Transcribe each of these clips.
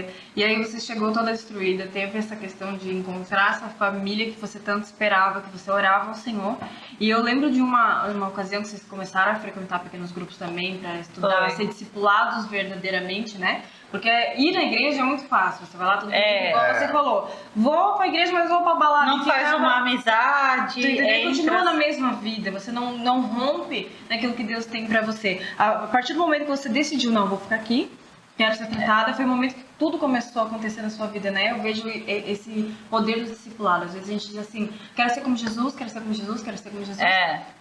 destruída. E aí você chegou toda destruída, teve essa questão de encontrar essa família que você tanto esperava, que você orava ao Senhor. E eu lembro de uma ocasião que vocês começaram a frequentar pequenos grupos também, para estudar, ser discipulados verdadeiramente, né? Porque ir na igreja é muito fácil, você vai lá todo mundo, igual você falou, vou pra igreja, mas vou pra balada. Não faz uma amizade, continua na mesma vida, você não rompe naquilo que Deus tem pra você. A partir do momento que você decidiu, não, vou ficar aqui, quero ser tratada, foi o momento que tudo começou a acontecer na sua vida, né? Eu vejo esse poder do discipulado. Às vezes a gente diz assim, quero ser como Jesus, quero ser como Jesus, quero ser como Jesus.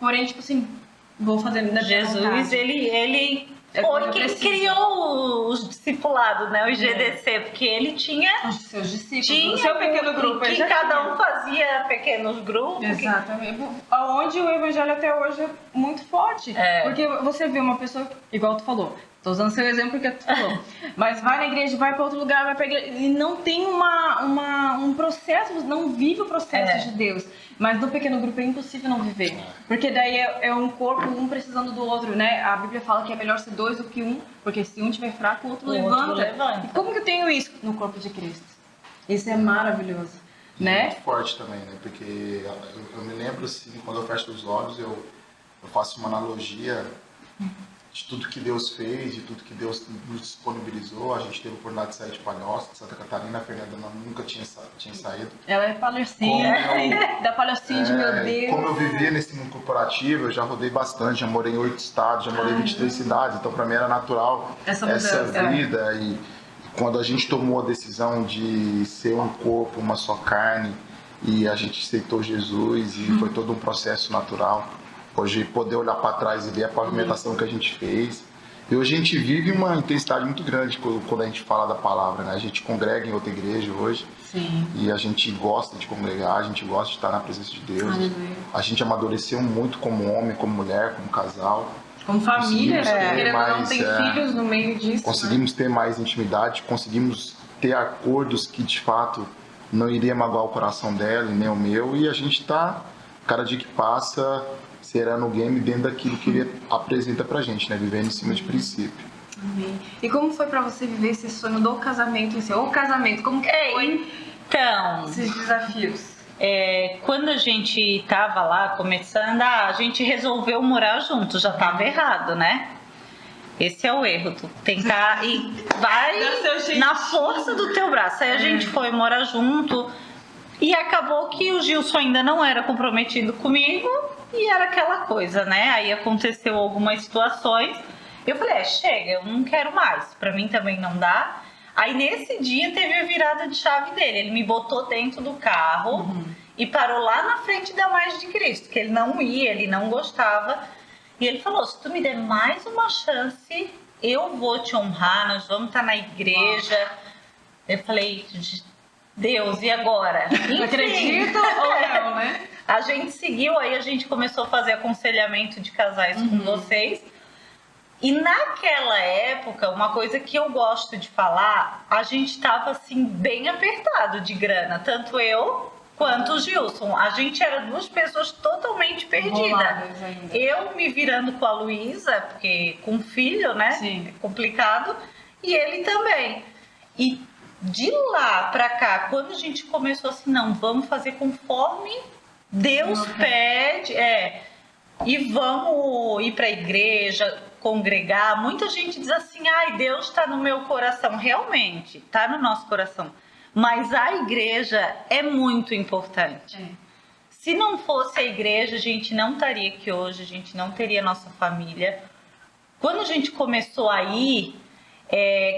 Porém, tipo assim, vou fazer da Jesus, ele foi quem criou os discipulados, né? O IGDC, porque ele tinha os seus discípulos, o seu pequeno grupo. Que cada um fazia pequenos grupos. Exatamente. Onde o evangelho até hoje é muito forte. Porque você vê uma pessoa, igual tu falou, tô usando seu exemplo porque tu falou, mas vai na igreja, vai para outro lugar, vai pra igreja, e não tem um processo, não vive o processo de Deus. Mas no pequeno grupo é impossível não viver. Porque daí é um corpo, um precisando do outro, né? A Bíblia fala que é melhor ser dois do que um, porque se um estiver fraco, o outro levanta. E como que eu tenho isso no corpo de Cristo? Isso é maravilhoso, né? Muito forte também, né? Porque eu me lembro, assim, quando eu fecho os olhos, eu faço uma analogia de tudo que Deus fez, de tudo que Deus nos disponibilizou. A gente teve a oportunidade de sair de Palhoça, de Santa Catarina, a Fernanda nunca tinha saído. Ela é palhocinha, da Palhocinha, meu Deus. Como eu vivia nesse mundo corporativo, eu já rodei bastante, já morei em 8 estados, já morei em 23 cidades, então para mim era natural essa vida. E quando a gente tomou a decisão de ser um corpo, uma só carne, e a gente aceitou Jesus, e foi todo um processo natural. Hoje, poder olhar para trás e ver a pavimentação que a gente fez. E hoje a gente vive uma intensidade muito grande quando a gente fala da palavra, né? A gente congrega em outra igreja hoje. Sim. E a gente gosta de congregar, a gente gosta de estar na presença de Deus. A gente amadureceu muito como homem, como mulher, como casal. Como família, querendo ou não, tem filhos no meio disso. Conseguimos ter mais intimidade, conseguimos ter acordos que de fato não iria magoar o coração dela e nem o meu. E a gente está, cada dia que passa, será no game dentro daquilo que ele apresenta pra gente, né? Vivendo em cima de princípio. Amém. E como foi pra você viver esse sonho do casamento, o casamento? Como que foi então, esses desafios? Quando a gente tava lá começando, a gente resolveu morar junto, já tava errado, né? Esse é o erro, tu tentar e vai na força do teu braço. Aí a gente foi morar junto e acabou que o Gilson ainda não era comprometido comigo. E era aquela coisa, né? Aí aconteceu algumas situações. Eu falei, chega, eu não quero mais. Pra mim também não dá. Aí nesse dia teve a virada de chave dele. Ele me botou dentro do carro e parou lá na frente da Mais de Cristo. Que ele não ia, ele não gostava. E ele falou, se tu me der mais uma chance, eu vou te honrar, nós vamos estar na igreja. Eu falei, Deus, e agora? Não acredito ou não, né? A gente seguiu, aí a gente começou a fazer aconselhamento de casais com vocês. E naquela época, uma coisa que eu gosto de falar, a gente estava assim bem apertado de grana, tanto eu quanto o Gilson. A gente era duas pessoas totalmente perdidas. Eu me virando com a Luísa, porque com filho, né? Sim. É complicado. E ele também. E de lá pra cá, quando a gente começou assim, não, vamos fazer conforme Deus pede, e vamos ir para a igreja, congregar. Muita gente diz assim, ai, Deus está no meu coração. Realmente, está no nosso coração. Mas a igreja é muito importante. Se não fosse a igreja, a gente não estaria aqui hoje, a gente não teria nossa família. Quando a gente começou a ir,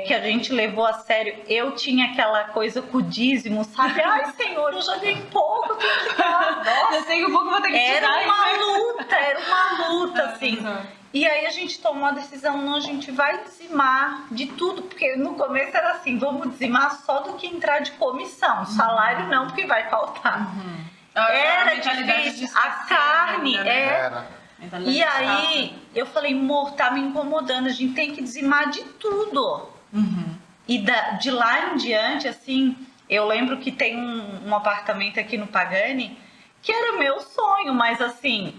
que a gente levou a sério, eu tinha aquela coisa com o dízimo, sabe? Ai, Senhor, eu já dei pouco, tenho que dar. Nossa, eu tenho pouco, vou ter que era uma luta, assim. E aí a gente tomou a decisão, não, a gente vai dizimar de tudo, porque no começo era assim, vamos dizimar só do que entrar de comissão, salário não, porque vai faltar. Era difícil, a carne, E aí, eu falei, amor, tá me incomodando, a gente tem que dizimar de tudo. E de lá em diante, assim, eu lembro que tem um apartamento aqui no Pagani, que era meu sonho, mas assim,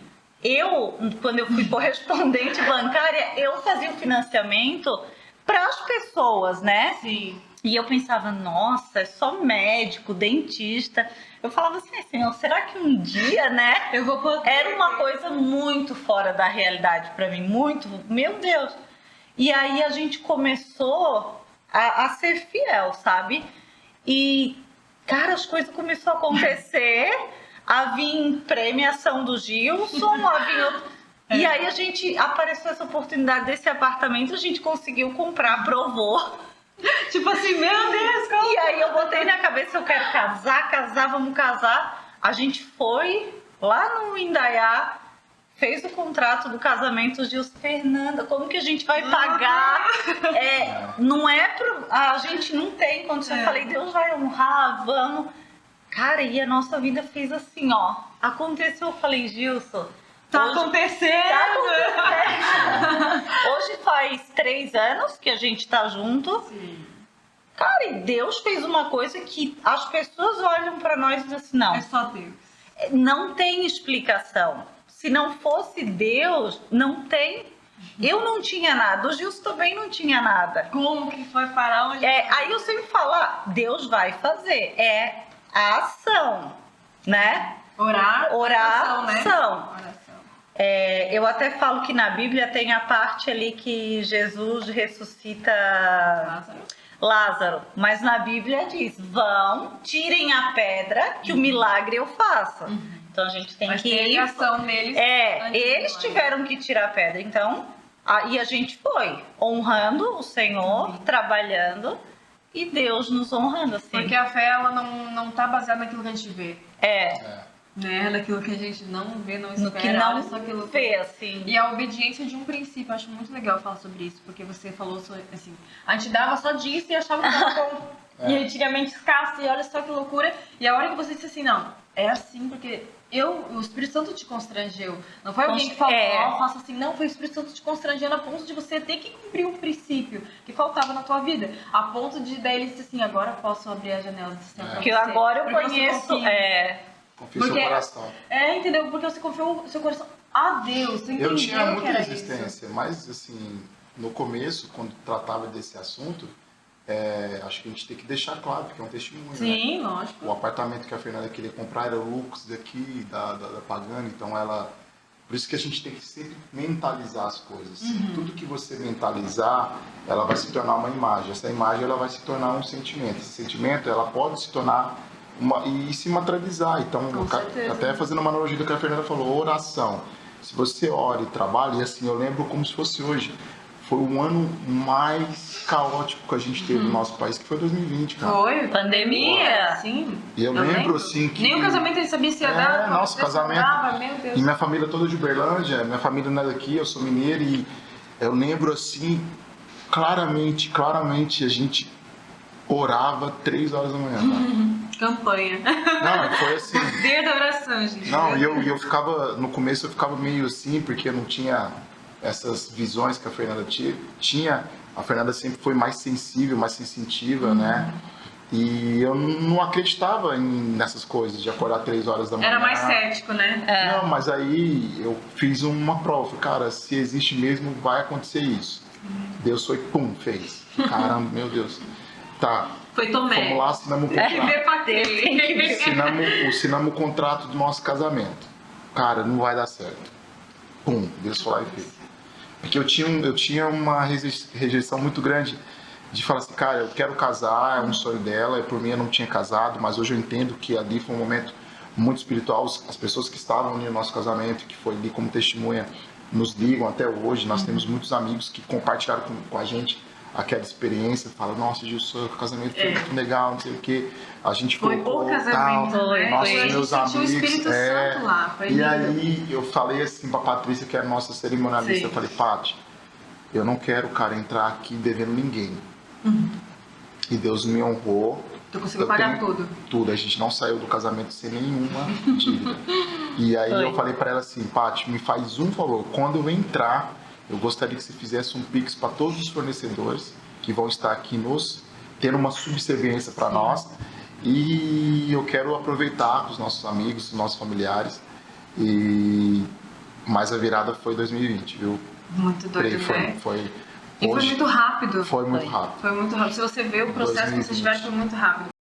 quando eu fui correspondente bancária, eu fazia o financiamento para as pessoas, né? Sim. E eu pensava, nossa, é só médico, dentista. Eu falava assim, Senhor, será que um dia, né? Eu vou poder. Era uma coisa muito fora da realidade pra mim, muito, meu Deus. E aí a gente começou a ser fiel, sabe? E, cara, as coisas começaram a acontecer. A vir premiação do Gilson, a vir outro... E aí apareceu essa oportunidade desse apartamento, a gente conseguiu comprar, aprovou. Tipo assim, meu Deus, como... E aí eu botei na cabeça, eu quero casar, vamos casar. A gente foi lá no Indaiá, fez o contrato do casamento, o Gilson, Fernanda, como que a gente vai pagar? Não é pro... A gente não tem condição. Eu falei, Deus vai honrar, vamos. Cara, e a nossa vida fez assim, ó. Aconteceu, eu falei, Gilson... Tá acontecendo! Hoje faz 3 anos que a gente tá junto. Sim. Cara, e Deus fez uma coisa que as pessoas olham pra nós e dizem assim, não. É só Deus. Não tem explicação. Se não fosse Deus, não tem. Eu não tinha nada, o Gilson também não tinha nada. Como que foi parar onde? Aí eu sempre falo, Deus vai fazer. É a ação, né? Orar, ação. Né? Oração. Eu até falo que na Bíblia tem a parte ali que Jesus ressuscita Lázaro, mas na Bíblia diz, vão, tirem a pedra que o milagre eu faça. Então a gente tem que ir. A ação deles. Eles tiveram que tirar a pedra, então, e a gente foi honrando o Senhor, trabalhando e Deus nos honrando, assim. Porque a fé, ela não tá baseada naquilo que a gente vê. Né? Naquilo que a gente não vê, não espera. No que não só aquilo vê, assim. E a obediência de um princípio, eu acho muito legal falar sobre isso, porque você falou assim, a gente dava só disso e achava que estava bom. E antigamente escasso, e olha só que loucura. E a hora que você disse assim, não, é assim, porque o Espírito Santo te constrangeu. Não foi alguém que falou, faça assim, não, foi o Espírito Santo te constrangendo a ponto de você ter que cumprir um princípio que faltava na tua vida. A ponto de daí ele disse assim, agora eu posso abrir as janelas do céu pra você. Porque agora eu conheço... Confia seu coração. Entendeu? Porque você confiou o seu coração a Deus. Você eu tinha muita que resistência, mas assim, no começo, quando tratava desse assunto, acho que a gente tem que deixar claro, porque é um testemunho. Sim, né? Lógico. O apartamento que a Fernanda queria comprar era o Lux daqui, da Pagani, então ela... Por isso que a gente tem que sempre mentalizar as coisas. Tudo que você mentalizar, ela vai se tornar uma imagem. Essa imagem ela vai se tornar um sentimento. Esse sentimento ela pode se tornar e se materializar. Então, até fazendo uma analogia do que a Fernanda falou, oração. Se você ora e trabalha, e assim, eu lembro como se fosse hoje, foi o ano mais caótico que a gente teve no nosso país, que foi 2020, cara. Foi, pandemia, sim. E eu lembro, assim, que... Nem o casamento ele sabia se ia dar. Nosso casamento. Meu Deus. E minha família toda de Uberlândia, minha família não é daqui, eu sou mineiro, e eu lembro, assim, claramente, a gente orava 3 horas da manhã, cara. Campanha. Não, foi assim... Dia da oração, gente. Não, e eu ficava... No começo eu ficava meio assim, porque eu não tinha essas visões que a Fernanda tinha. A Fernanda sempre foi mais sensível, mais sensitiva, né? E eu não acreditava nessas coisas, de acordar 3 horas da manhã. Era mais cético, né? Não, mas aí eu fiz uma prova. Falei, cara, se existe mesmo, vai acontecer isso. Deus foi, pum, fez. Caramba, meu Deus. Tá. Foi Tomé. Vamos lá, assinamos o contrato. Assinamos o contrato do nosso casamento. Cara, não vai dar certo. Pum, Deus foi lá e fez. Porque eu tinha uma rejeição muito grande de falar assim, cara, eu quero casar, é um sonho dela, por mim eu não tinha casado, mas hoje eu entendo que ali foi um momento muito espiritual. As pessoas que estavam ali no nosso casamento, que foi ali como testemunha, nos ligam até hoje. Nós temos muitos amigos que compartilharam com a gente aquela experiência, falam, nossa, Gilson, o casamento foi muito legal, não sei o que. A gente foi o casamento, né? Nossos meus amigos. O Espírito Santo lá. Foi e aí eu falei assim pra Patrícia, que é a nossa cerimonialista, eu falei, Paty, eu não quero, cara, entrar aqui devendo ninguém. E Deus me honrou. Tu conseguiu pagar tudo? Tudo, a gente não saiu do casamento sem nenhuma dívida. E aí eu falei pra ela assim, Paty, me faz um favor, quando eu entrar, eu gostaria que você fizesse um pix para todos os fornecedores que vão estar aqui tendo uma subserviência para nós. E eu quero aproveitar com os nossos amigos, os nossos familiares. Mas a virada foi 2020, viu? Muito doido, foi E foi muito rápido. Foi muito rápido. Foi muito rápido. Se você vê o processo que vocês tiveram, foi muito rápido.